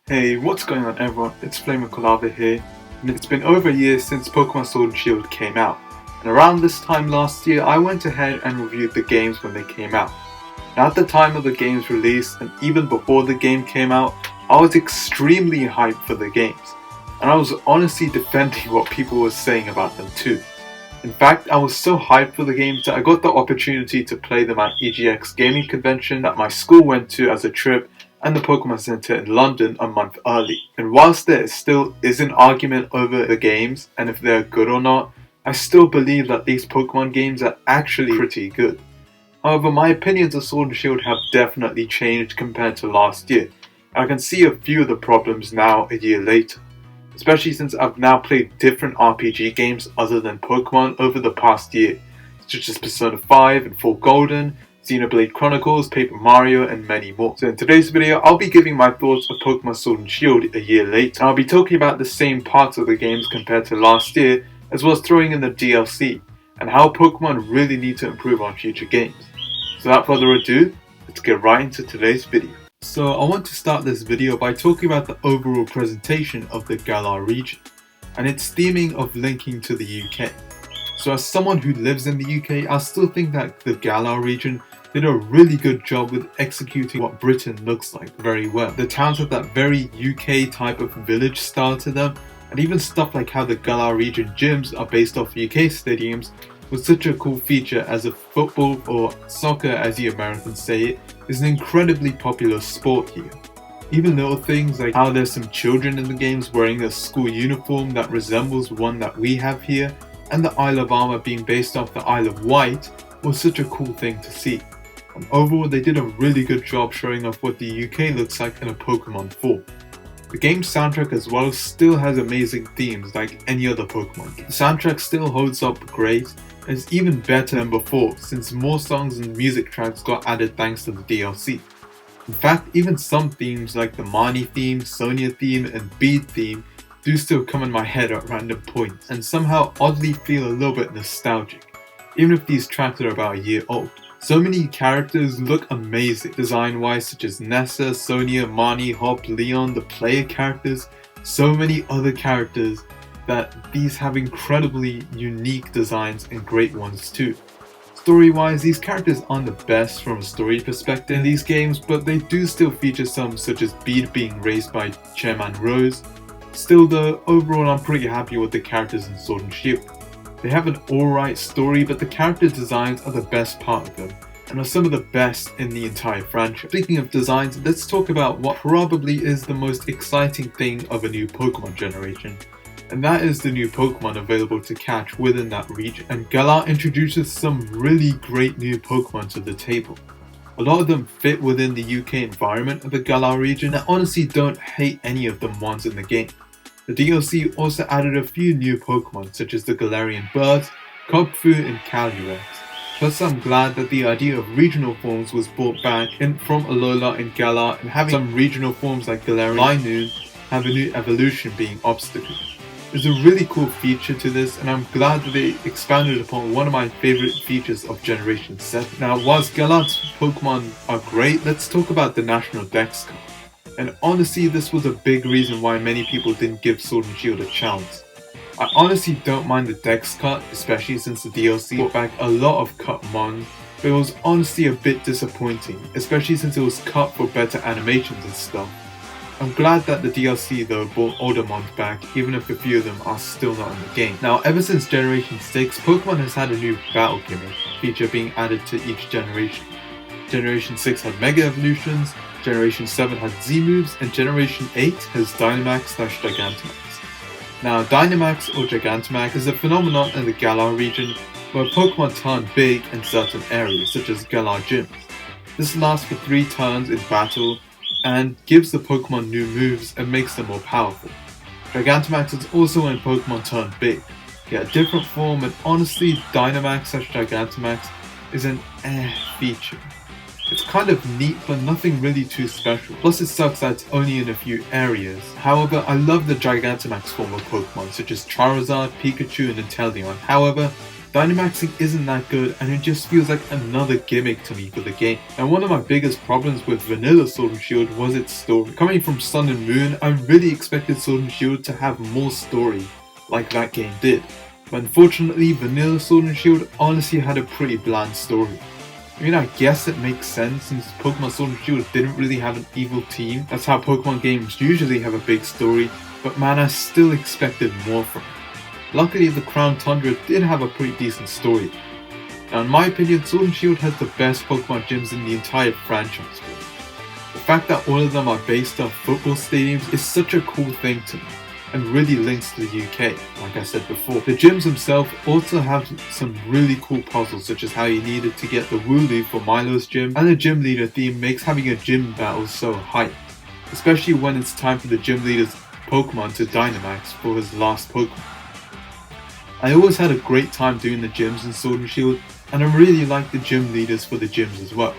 Hey, what's going on everyone? It's Flamecolava here, and it's been over a year since Pokemon Sword and Shield came out, and around this time last year I went ahead and reviewed the games when they came out. Now at the time of the game's release, and even before the game came out, I was extremely hyped for the games, and I was honestly defending what people were saying about them too. In fact, I was so hyped for the games that I got the opportunity to play them at EGX Gaming Convention that my school went to as a trip and the Pokemon Center in London a month early. And whilst there still is an argument over the games and if they're good or not, I still believe that these Pokemon games are actually pretty good. However, my opinions of Sword and Shield have definitely changed compared to last year, and I can see a few of the problems now a year later. Especially since I've now played different RPG games other than Pokemon over the past year, such as Persona 5 and Full Golden, Xenoblade Chronicles, Paper Mario, and many more. So in today's video, I'll be giving my thoughts of Pokemon Sword and Shield a year later. I'll be talking about the same parts of the games compared to last year, as well as throwing in the DLC, and how Pokemon really need to improve on future games. So without further ado, let's get right into today's video. So I want to start this video by talking about the overall presentation of the Gala region, and its theming of linking to the UK. So as someone who lives in the UK, I still think that the Gala region did a really good job with executing what Britain looks like very well. The towns have that very UK type of village style to them, and even stuff like how the Gala region gyms are based off UK stadiums was such a cool feature, as a football, or soccer as the Americans say it, is an incredibly popular sport here. Even little things like how there's some children in the games wearing a school uniform that resembles one that we have here, and the Isle of Armor being based off the Isle of Wight was such a cool thing to see. And overall, they did a really good job showing off what the UK looks like in a Pokemon form. The game's soundtrack as well still has amazing themes like any other Pokemon game. The soundtrack still holds up great and is even better than before, since more songs and music tracks got added thanks to the DLC. In fact, even some themes like the Marnie theme, Sonia theme, and Bede theme do still come in my head at random points, and somehow oddly feel a little bit nostalgic, even if these tracks are about a year old. So many characters look amazing design wise, such as Nessa, Sonia, Marnie, Hop, Leon, the player characters, so many other characters that these have incredibly unique designs and great ones too. Story wise, these characters aren't the best from a story perspective in these games, but they do still feature some, such as Bede being raised by Chairman Rose. Still though, overall I'm pretty happy with the characters in Sword and Shield. They have an alright story, but the character designs are the best part of them, and are some of the best in the entire franchise. Speaking of designs, let's talk about what probably is the most exciting thing of a new Pokemon generation, and that is the new Pokemon available to catch within that region. And Gala introduces some really great new Pokemon to the table. A lot of them fit within the UK environment of the Gala region, and I honestly don't hate any of them ones in the game. The DLC also added a few new Pokemon such as the Galarian Birds, Kogfu, and Calyrex. Plus I'm glad that the idea of regional forms was brought back in from Alola and Gala, and having some regional forms like Galarian Linoon have a new evolution being Obstacle. There's a really cool feature to this, and I'm glad that they expanded upon one of my favorite features of Generation 7. Now whilst Gala's Pokemon are great, let's talk about the National Dex card. And honestly, this was a big reason why many people didn't give Sword and Shield a chance. I honestly don't mind the Dex cut, especially since the DLC brought back a lot of cut Mon, but it was honestly a bit disappointing, especially since it was cut for better animations and stuff. I'm glad that the DLC though brought older Mons back, even if a few of them are still not in the game. Now ever since Generation 6, Pokemon has had a new battle gimmick feature being added to each generation. Generation 6 had Mega Evolutions, Generation 7 had Z-moves, and Generation 8 has Dynamax/Gigantamax. Now Dynamax or Gigantamax is a phenomenon in the Gala region where Pokemon turn big in certain areas, such as Gala gyms. This lasts for 3 turns in battle and gives the Pokemon new moves and makes them more powerful. Gigantamax is also when Pokemon turn big, yet a different form, and honestly Dynamax/Gigantamax is an feature. It's kind of neat, but nothing really too special. Plus it sucks that it's only in a few areas. However, I love the Gigantamax form of Pokemon, such as Charizard, Pikachu, and Inteleon. However, Dynamaxing isn't that good and it just feels like another gimmick to me for the game. And one of my biggest problems with vanilla Sword and Shield was its story. Coming from Sun and Moon, I really expected Sword and Shield to have more story like that game did. But unfortunately, vanilla Sword and Shield honestly had a pretty bland story. I mean, I guess it makes sense since Pokemon Sword and Shield didn't really have an evil team. That's how Pokemon games usually have a big story, but man, I still expected more from it. Luckily, the Crown Tundra did have a pretty decent story. Now, in my opinion, Sword and Shield has the best Pokemon gyms in the entire franchise. The fact that all of them are based off football stadiums is such a cool thing to me, and really links to the UK, like I said before. The gyms themselves also have some really cool puzzles, such as how you needed to get the Wooloo for Milo's gym, and the gym leader theme makes having a gym battle so hype, especially when it's time for the gym leader's Pokemon to Dynamax for his last Pokemon. I always had a great time doing the gyms in Sword and Shield, and I really like the gym leaders for the gyms as well.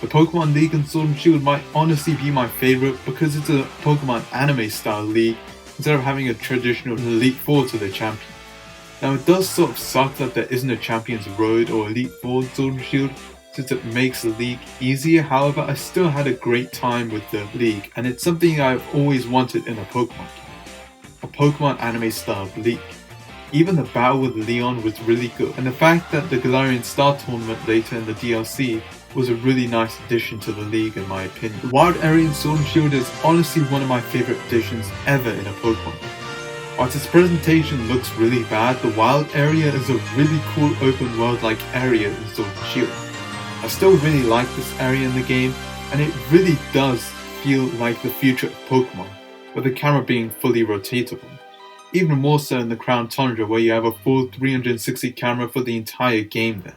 The Pokemon League in Sword and Shield might honestly be my favourite because it's a Pokemon anime style league instead of having a traditional Elite Four to the champion. Now it does sort of suck that there isn't a Champions Road or Elite Four in Sword and Shield since it makes the league easier, however I still had a great time with the league and it's something I've always wanted in a Pokemon game. A Pokemon anime style league. Even the battle with Leon was really good, and the fact that the Galarian Star Tournament later in the DLC was a really nice addition to the league in my opinion. The Wild Area in Sword and Shield is honestly one of my favourite additions ever in a Pokemon. Whilst its presentation looks really bad, the Wild Area is a really cool open world like area in Sword and Shield. I still really like this area in the game, and it really does feel like the future of Pokemon, with the camera being fully rotatable. Even more so in the Crown Tundra where you have a full 360 camera for the entire game there.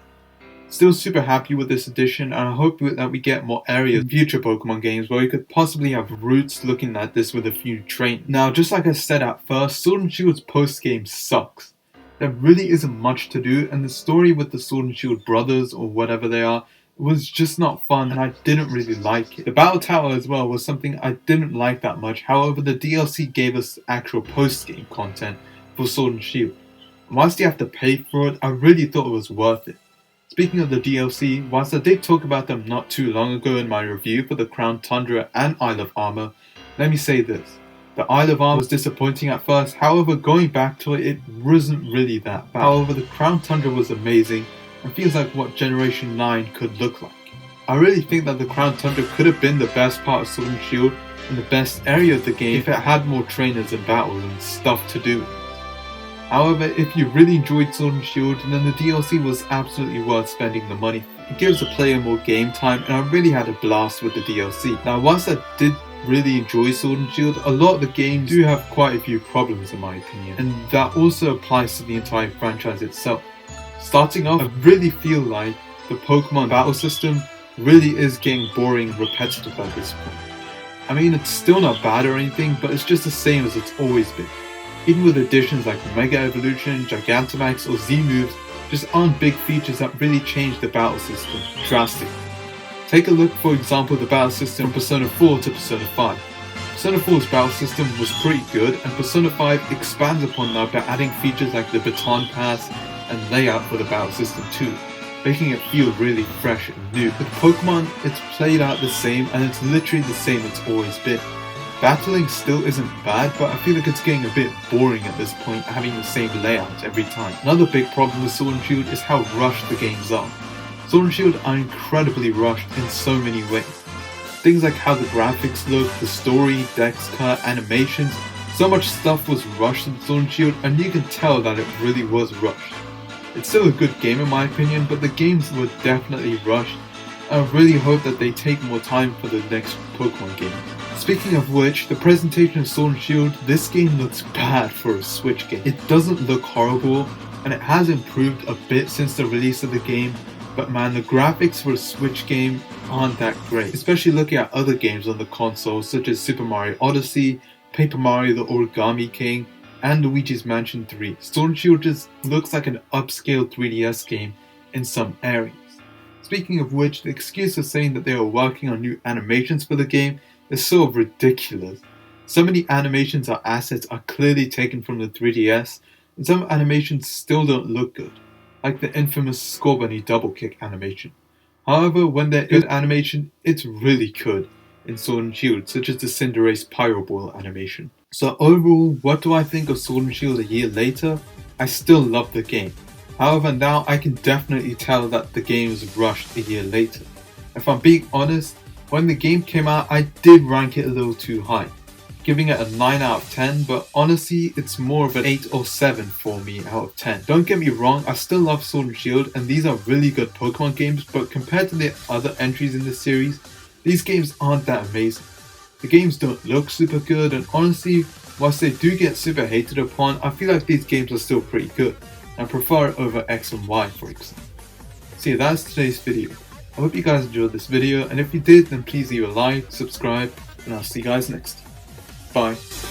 Still super happy with this addition and I hope that we get more areas in future Pokemon games where we could possibly have Roots looking at this with a few trainers. Now just like I said at first, Sword and Shield's post-game sucks. There really isn't much to do and the story with the Sword and Shield brothers or whatever they are was just not fun and I didn't really like it. The Battle Tower as well was something I didn't like that much, however the DLC gave us actual post-game content for Sword and Shield. And whilst you have to pay for it, I really thought it was worth it. Speaking of the DLC, whilst I did talk about them not too long ago in my review for the Crown Tundra and Isle of Armor, let me say this. The Isle of Armor was disappointing at first, however going back to it, it wasn't really that bad. However the Crown Tundra was amazing and feels like what Generation 9 could look like. I really think that the Crown Tundra could have been the best part of Sword and Shield and the best area of the game if it had more trainers and battles and stuff to do with it. However, if you really enjoyed Sword and Shield, then the DLC was absolutely worth spending the money. It gives the player more game time and I really had a blast with the DLC. Now whilst I did really enjoy Sword and Shield, a lot of the games do have quite a few problems in my opinion, and that also applies to the entire franchise itself. Starting off, I really feel like the Pokemon battle system really is getting boring and repetitive at this point. I mean, it's still not bad or anything, but it's just the same as it's always been. Even with additions like Mega Evolution, Gigantamax or Z-moves, just aren't big features that really change the battle system drastically. Take a look for example at the battle system from Persona 4 to Persona 5. Persona 4's battle system was pretty good and Persona 5 expands upon that by adding features like the baton pass and layout for the battle system too, making it feel really fresh and new. With Pokemon, it's played out the same and it's literally the same it's always been. Battling still isn't bad, but I feel like it's getting a bit boring at this point, having the same layout every time. Another big problem with Sword and Shield is how rushed the games are. Sword and Shield are incredibly rushed in so many ways. Things like how the graphics look, the story, dex cut, animations, so much stuff was rushed in Sword and Shield and you can tell that it really was rushed. It's still a good game in my opinion, but the games were definitely rushed. I really hope that they take more time for the next Pokemon game. Speaking of which, the presentation of Sword and Shield, this game looks bad for a Switch game. It doesn't look horrible, and it has improved a bit since the release of the game, but man, the graphics for a Switch game aren't that great, especially looking at other games on the console such as Super Mario Odyssey, Paper Mario the Origami King, and Luigi's Mansion 3. Sword and Shield just looks like an upscale 3DS game in some areas. Speaking of which, the excuse of saying that they are working on new animations for the game is sort of ridiculous. Some of the animations or assets are clearly taken from the 3DS, and some animations still don't look good. like the infamous Score Bunny double kick animation. However, when they're good animation, it's really good in Sword and Shield, such as the Cinderace Pyro Ball animation. So overall, what do I think of Sword and Shield a year later? I still love the game. However, now I can definitely tell that the game was rushed a year later. If I'm being honest, when the game came out, I did rank it a little too high, giving it a 9 out of 10, but honestly, it's more of an 8 or 7 for me out of 10. Don't get me wrong, I still love Sword and Shield, and these are really good Pokemon games, but compared to the other entries in the series, these games aren't that amazing. The games don't look super good, and honestly, whilst they do get super hated upon, I feel like these games are still pretty good. I prefer it over X and Y, for example. So yeah, that's today's video. I hope you guys enjoyed this video, and if you did, then please leave a like, subscribe, and I'll see you guys next time. Bye.